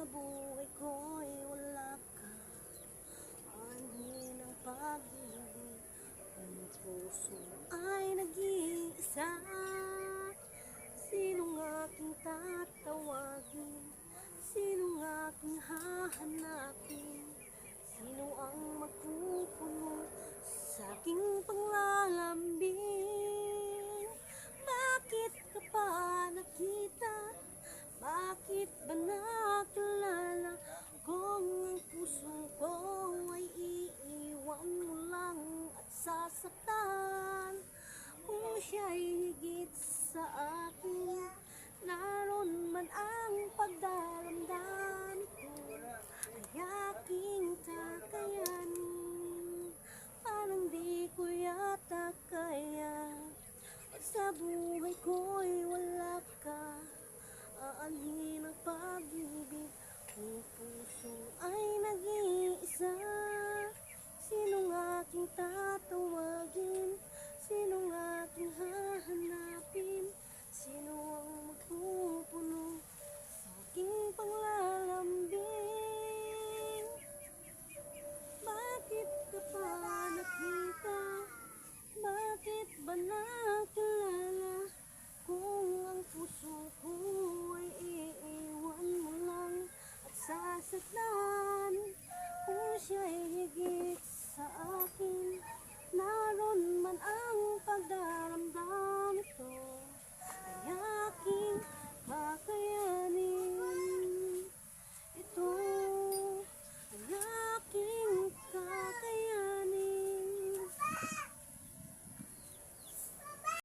buhay ko'y wala ka, anhin ang pag-ibig. Ang puso ay nag-iisa. Sinong aking tatawagin? Sinong aking hahanapin? Sino ang magpupuno sa aking panglalambing? Bakit ka pa nakita? Bakit ba nakilala kung ang puso ko ay iiwan mo lang at sasaktan? Kung siya'y higit sa akin, naroon man ang pagdaramdam ko, ay aking kakayanin. Parang di ko